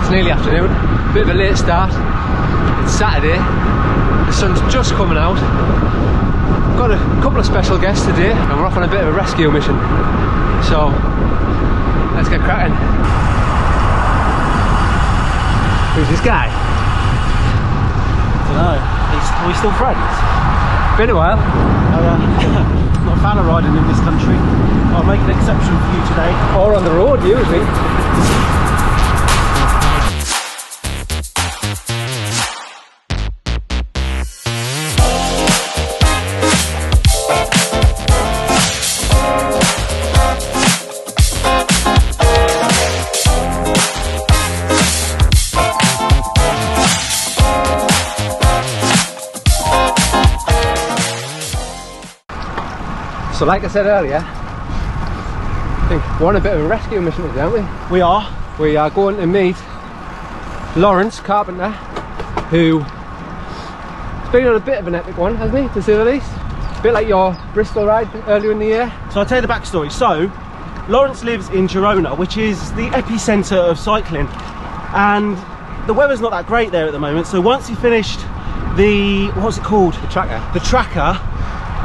It's nearly afternoon, bit of a late start. It's Saturday, the sun's just coming out. Got a couple of special guests today and we're off on a bit of a rescue mission. So, let's get cracking. Who's this guy? I don't know. Are we still friends? Been a while. I'm not a fan of riding in this country. I'll make an exception for you today. Or on the road, usually. So like I said earlier, I think we're on a bit of a rescue mission today, aren't we? We are. We are going to meet Lawrence Carpenter, who has been on a bit of an epic one, hasn't he, to say the least? A bit like your Bristol ride earlier in the year. So I'll tell you the backstory. So, Lawrence lives in Girona, which is the epicentre of cycling. And the weather's not that great there at the moment. So once he finished the, what's it called? The tracker. The tracker.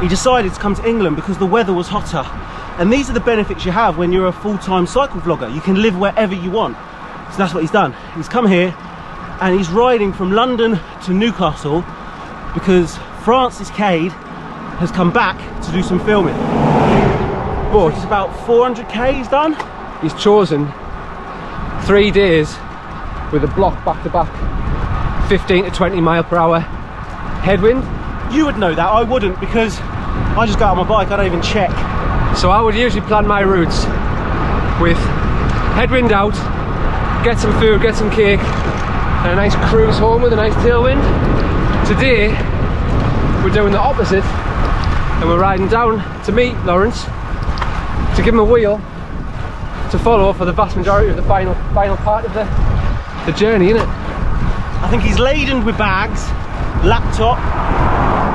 He decided to come to England because the weather was hotter. And these are the benefits you have when you're a full-time cycle vlogger. You can live wherever you want. So that's what he's done. He's come here and he's riding from London to Newcastle because Francis Cade has come back to do some filming. But it's about 400k he's done. He's chosen 3 days with a block back-to-back 15 to 20 mile per hour headwind. You would know that, I wouldn't, because I just go out on my bike, I don't even check. So I would usually plan my routes with headwind out, get some food, get some cake, and a nice cruise home with a nice tailwind. Today, we're doing the opposite, and we're riding down to meet Lawrence, to give him a wheel, to follow for the vast majority of the final part of the journey, innit? I think he's laden with bags, laptop,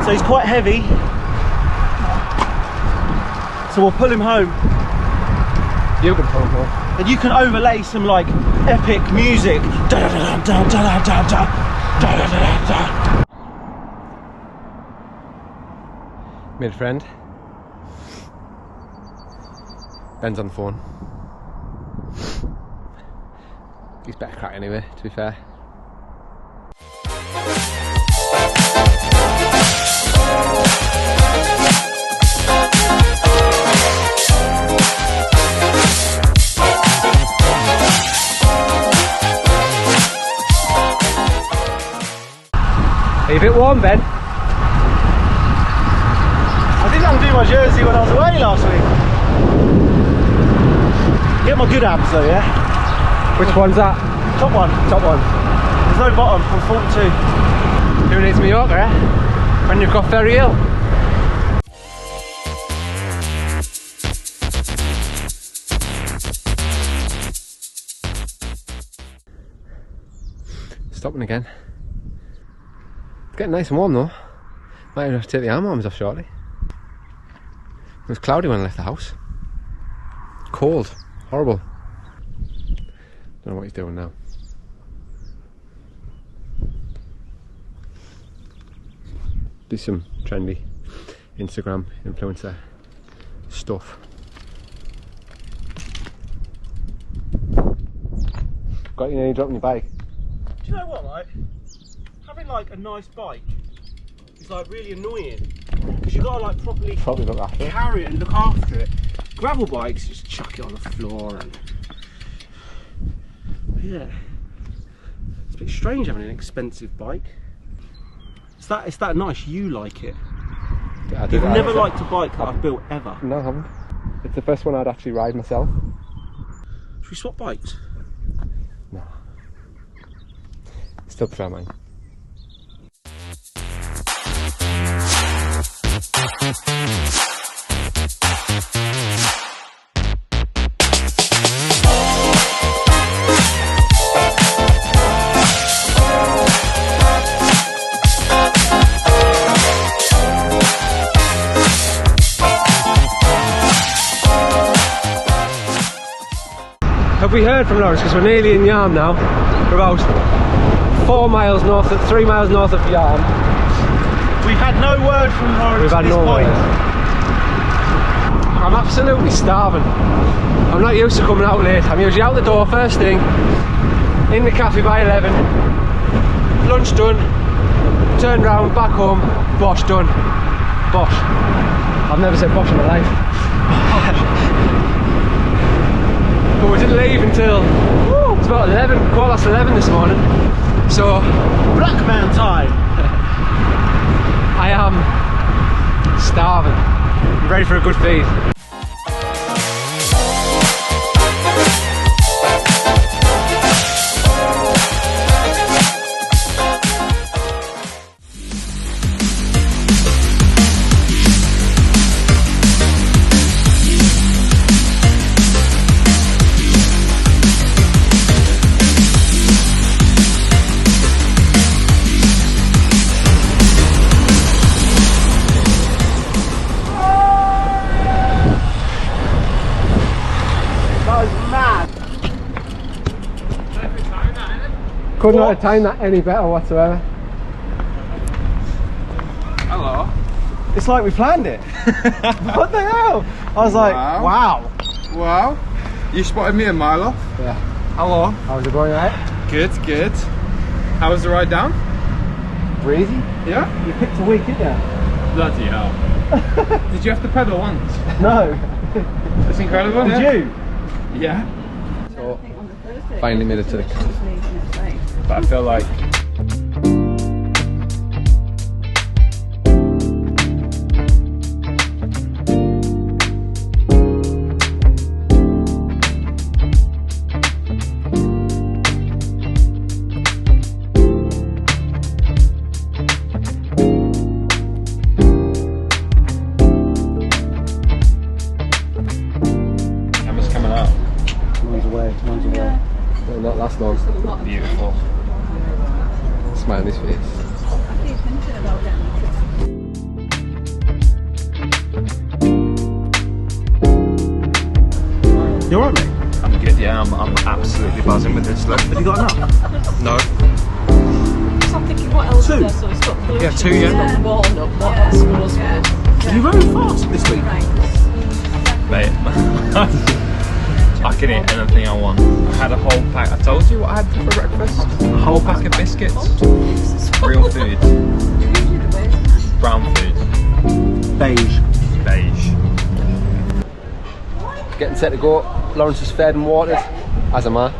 so he's quite heavy. So we'll pull him home. You can pull him home. And you can overlay some like epic music. Da, da, da, da, da, da, da, da, da, da, da. Made a friend. Ben's on the phone. He's better crack anyway, to be fair. Are you a bit warm, Ben? I didn't undo my jersey when I was away last week. Get my good abs though, yeah? Which one's that? Top one. Top one. There's no bottom, I'm 42. Who needs Mallorca, eh? When you've got Ferry Hill. Stopping again. It's getting nice and warm though. Might even have to take the arm warmers off shortly. It was cloudy when I left the house. Cold. Horrible. Don't know what he's doing now. Do some trendy Instagram influencer stuff. Got you nearly dropping your bike. Do you know what, like, having like a nice bike is like really annoying because you've got to like properly look after it. Carry it and look after it. Gravel bikes, just chuck it on the floor and yeah. It's a bit strange having an expensive bike. It's that nice, you like it. You've never liked a bike that I've built ever. No, I haven't. It's the first one I'd actually ride myself. Should we swap bikes? No. Still prefer mine. Hope we heard from Lawrence? Because we're nearly in Yarm now. We're about 3 miles north of Yarm. We've had no word from Lawrence at this point. I'm absolutely starving. I'm not used to coming out late. I'm usually out the door first thing, in the cafe by 11, lunch done, turn round, back home, bosh done. Bosh. I've never said bosh in my life. But we didn't leave until it's about 11 this morning. So Black man time. I am starving. I'm ready for a good feed. Could not have timed that any better whatsoever. Hello. It's like we planned it. What the hell? I was like, wow. Wow. You spotted me a mile off. Yeah. Hello. How's it going, right? Good, good. How was the ride down? Breezy? Yeah? You picked a week, didn't you? Bloody hell. Did you have to pedal once? No. That's incredible. Did you? Yeah. So, finally made it to the cafe. But I feel like Emma's coming out. One's away. Will not last long. Beautiful. Smile on his face. You alright, mate? I'm good, yeah, I'm absolutely buzzing with this look. Have you got enough? No. So I'm thinking, what else Two? is there? So it's got blue Yeah, 2, cheese, yeah. it's got walnut, what else was good? You rode fast this week. Mate, I can eat anything I want. I had a whole pack. I told you what I had for breakfast. A whole pack of biscuits. Real food. Brown food. Beige. Beige. Getting set to go. Lawrence is fed and watered, as am I.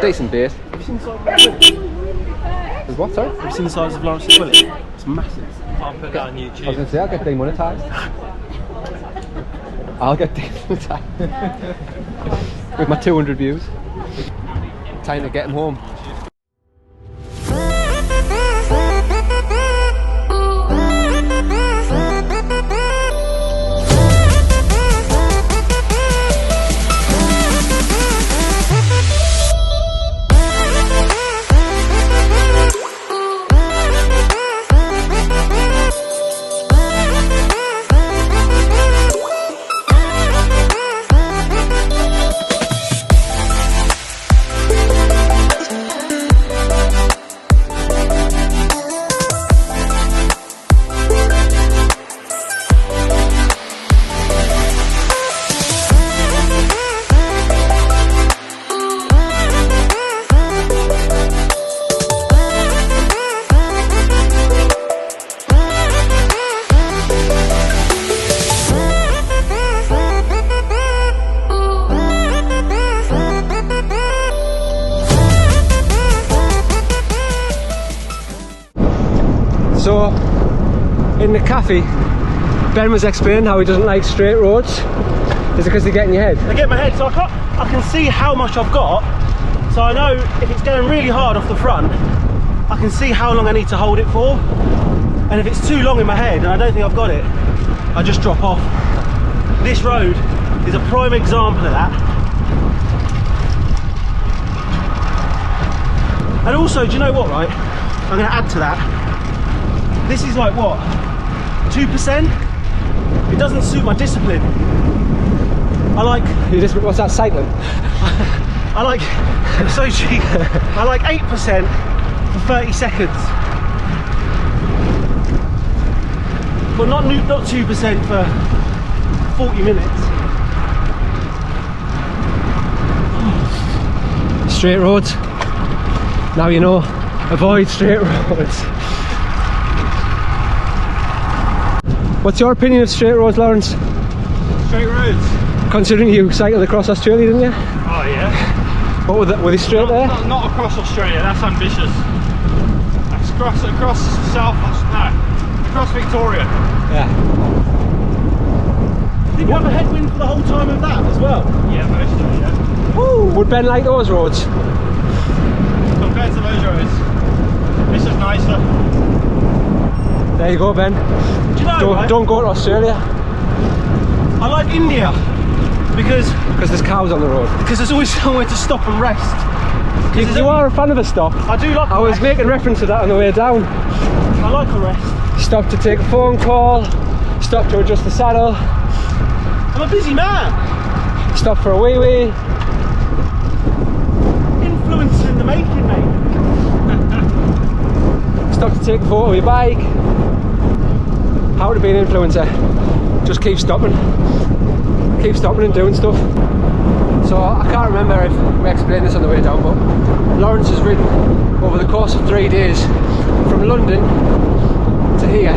Decent bait. Have you seen the size of Lawrence's willy? Is what, sorry? Have you seen the size of Lawrence's willy? It's massive. I'll put that on I was YouTube. going to say, I'll get demonetised. I'll get demonetised. With my 200 views. Time to get him home. So, in the cafe, Ben was explaining how he doesn't like straight roads. Is it because they get in your head? They get in my head, so I can see how much I've got. So I know if it's going really hard off the front, I can see how long I need to hold it for. And if it's too long in my head and I don't think I've got it, I just drop off. This road is a prime example of that. And also, do you know what, right? I'm going to add to that. This is like what? 2%? It doesn't suit my discipline. I like, What's that, cycling? I like, so cheap. I like 8% for 30 seconds. But not 2% for 40 minutes. Straight roads. Now you know, avoid straight roads. What's your opinion of straight roads, Lawrence? Straight roads. Considering you cycled across Australia, didn't you? Oh yeah. What were they straight there? Not across Australia, that's ambitious. That's across Victoria. Yeah. Did you have a headwind for the whole time of that as well? Yeah, most of it, yeah. Woo! Would Ben like those roads? Compared to those roads, this is nicer. There you go, Ben. Do you know, right? Don't go to Australia. I like India because There's cows on the road. there's always somewhere to stop and rest. You are a fan of a stop. I do like I was making reference to that on the way down. I like a rest. Stop to take a phone call, stop to adjust the saddle, I'm a busy man. stop for a wee-wee. Influencer in the making, mate. Stop to take a photo of your bike. How to be an influencer? Just keep stopping and doing stuff. So I can't remember if we explained this on the way down, but Lawrence has ridden over the course of 3 days from London to here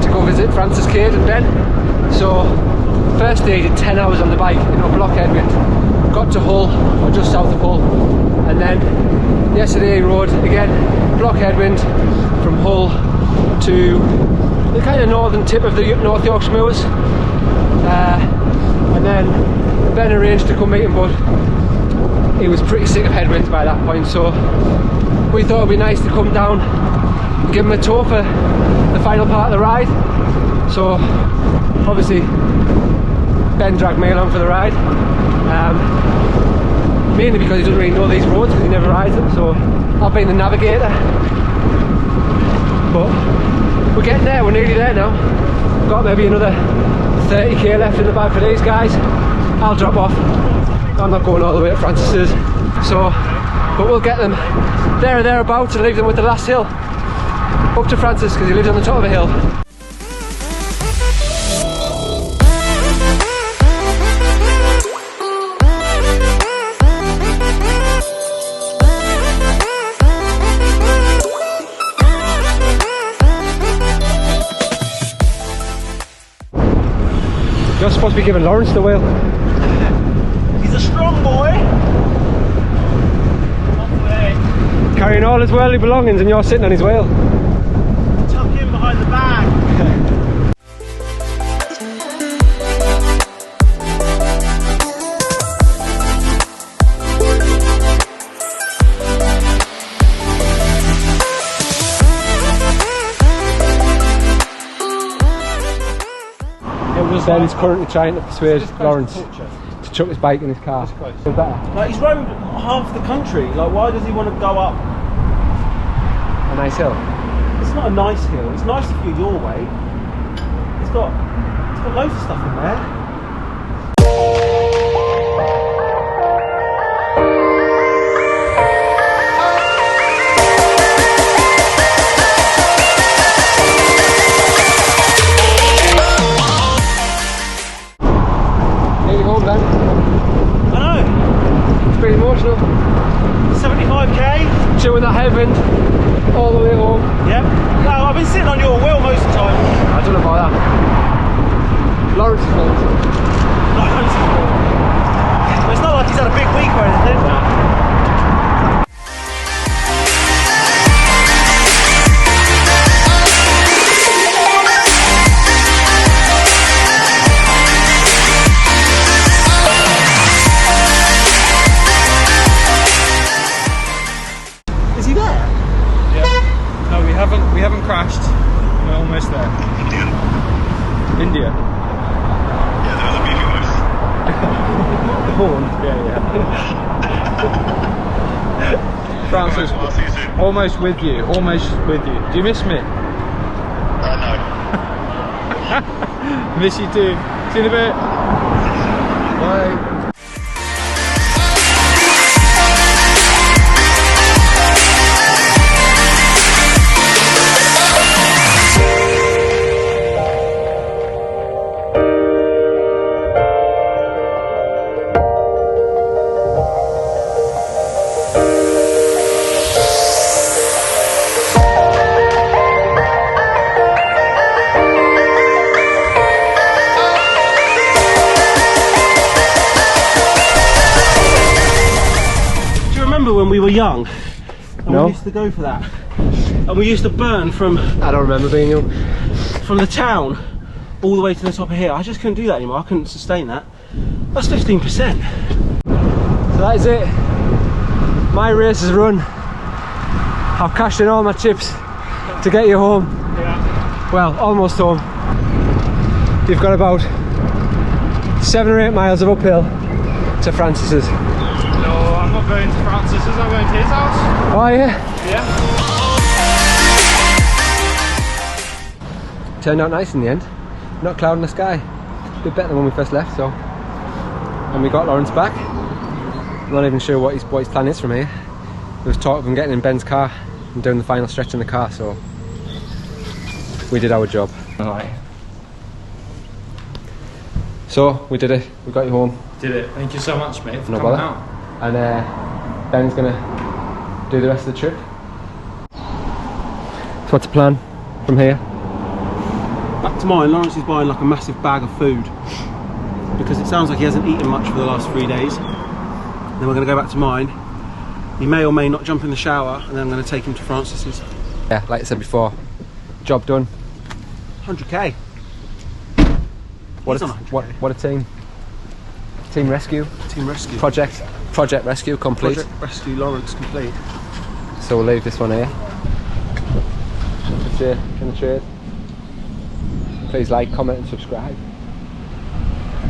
to go visit Francis, Kate and Ben. So first day he did 10 hours on the bike in a block headwind, got to Hull, or just south of Hull, and then yesterday he rode again block headwind from Hull to the kind of northern tip of the North Yorkshire Moors, and then Ben arranged to come meet him, but he was pretty sick of headwinds by that point, so we thought it'd be nice to come down and give him a tour for the final part of the ride. So obviously Ben dragged me along for the ride, mainly because he doesn't really know these roads because he never rides them, so I've been the navigator. But we're getting there, we're nearly there now. Got maybe another 30k left in the bag for these guys. I'll drop off. I'm not going all the way to Francis's, so but we'll get them there or thereabouts and leave them with the last hill up to Francis because he lives on the top of a hill. You're supposed to be giving Lawrence the wheel. He's a strong boy. Not today. Carrying all his worldly belongings and you're sitting on his wheel. Tuck him behind the bag. Ben's currently trying to persuade Lawrence to chuck his bike in his car. Feel better. Like, he's rode half the country. Like, why does he want to go up? A nice hill. It's not a nice hill. It's nice if you're your way. It's got loads of stuff in there. Pretty emotional. 75k. Chewing that headwind all the way home. Yep. No, I've been sitting on your wheel most of the time. I don't know about that. Lawrence's fault. It's not like he's had a big week or anything. Nah. We haven't crashed. We're almost there. India. Yeah, there was a beeping noise. The horn. Yeah. Francis, I'll see you soon. almost with you. Almost with you. Do you miss me? No. Miss you too. See you in a bit. Bye. When we were young, and No. we used to go for that, and we used to burn from I don't remember being young. the town all the way to the top of here. I just couldn't do that anymore. I couldn't sustain that. That's 15%. So that is it. My race is run. I've cashed in all my chips to get you home. Yeah. Well, almost home. You've got about 7 or 8 miles of uphill to Francis's. No, I'm not going to Francis's, I'm going to his house. Oh yeah? Yeah. Turned out nice in the end. Not a cloud in the sky. A bit better than when we first left, so. And we got Lawrence back. I'm not even sure what his plan is from here. There was talk of him getting in Ben's car and doing the final stretch in the car, so we did our job. Alright. So we did it. We got you home. Did it. Thank you so much, mate, for No coming bother. out. And Ben's gonna do the rest of the trip. So what's the plan from here? Back to mine. Lawrence is buying like a massive bag of food because it sounds like he hasn't eaten much for the last 3 days. Then we're going to go back to mine. He may or may not jump in the shower, and then I'm going to take him to Francis's. Yeah, like I said before, job done. 100k. What He's a, on 100K. what a team. Team rescue. Team rescue. Project rescue complete. Project rescue Lawrence complete. So we'll leave this one here. That's it in the trade. Please like, comment and subscribe.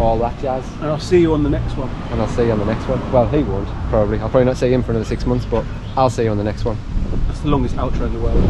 All that jazz. And I'll see you on the next one. And I'll see you on the next one. Well, he won't, probably. I'll probably not see him for another 6 months, but I'll see you on the next one. That's the longest outro in the world.